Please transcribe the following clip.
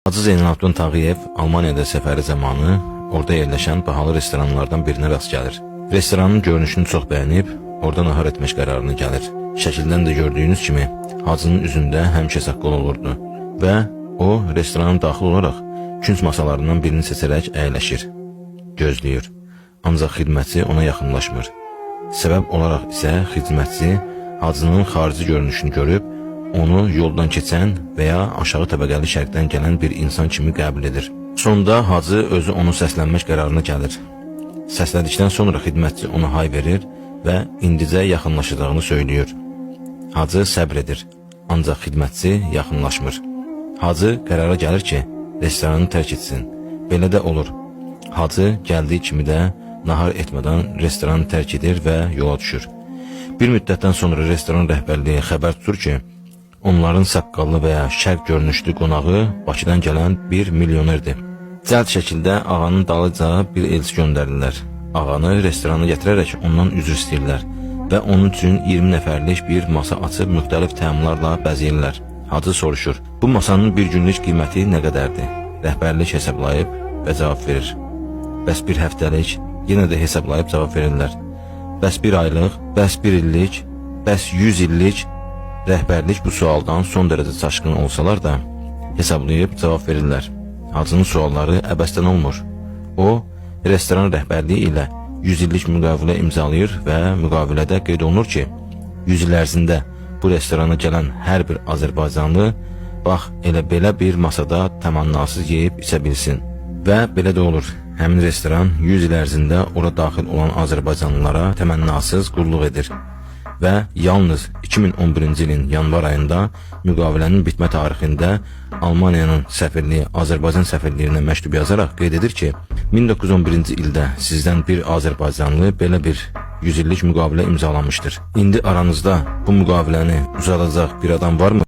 Hacı Zeynalabdin Tağıyev Almaniyada səfəri zamanı orada yerləşən bahalı restoranlardan birinə rast gəlir. Restoranın görünüşünü çox bəyənib, orada nahar etmək qərarına gəlir. Şəkildən də gördüyünüz kimi, Hacının üzündə həmişə saqqal olurdu və o, restorana daxil olaraq künc masalarından birini seçərək əyləşir, gözləyir. Ancaq xidmətçi ona yaxınlaşmır. Səbəb olaraq isə xidmətçi Hacının xarici görünüşünü görüb, onu yoldan keçən və ya aşağı təbəqəli şərqdən gələn bir insan kimi qəbul edir. Sonda Hacı özü onu səslənmək qərarına gəlir. Səslədikdən sonra xidmətçi ona hay verir və indicə yaxınlaşacağını söylüyor. Hacı səbr edir, ancaq xidmətçi yaxınlaşmır. Hacı qərara gəlir ki, restoranı tərk etsin. Belə də olur. Hacı gəldiyi kimi də nahar etmədən restoranı tərk edir və yola düşür. Bir müddətdən sonra restoran rəhbərliyi xəbər tutur ki, onların saqqallı və ya şərq görünüşlü qonağı Bakıdan gələn bir milyonerdir. Cəld şəkildə ağanın dalıca bir elçi göndərirlər. Ağanı restorana gətirərək ondan üzr istəyirlər və onun üçün 20 nəfərlik bir masa açıb müxtəlif təamlarla bəzəyirlər. Hacı soruşur, bu masanın bir günlük qiyməti nə qədərdir? Rəhbərlik hesablayıb və cavab verir. Bəs bir həftəlik? Yenə də hesablayıb cavab verirlər. Bəs bir aylıq? Bəs bir illik? Bəs 100 illik? Rəhbərlik bu sualdan son dərəcə çaşqın olsalar da hesablayıb cavab verirlər. Hacının sualları əbəsdən olmur. O, restoran rəhbərliyi ilə 100 illik müqavilə imzalayır və müqavilədə qeyd olunur ki, 100 il ərzində bu restorana gələn hər bir Azərbaycanlı bax elə belə bir masada təmannasız yeyib içə bilsin. Və belə də olur. Həmin restoran 100 il ərzində ora daxil olan Azərbaycanlılara təmənnasız qulluq edir. Və yalnız 2011-ci ilin yanvar ayında müqavilənin bitmə tarixində Almaniyanın səfirliyi Azərbaycan səfirliyinə məktub yazaraq qeyd edir ki, 1911-ci ildə sizdən bir Azərbaycanlı belə bir 100 illik müqavilə imzalamışdır. İndi aranızda bu müqaviləni uzadacaq bir adam varmı?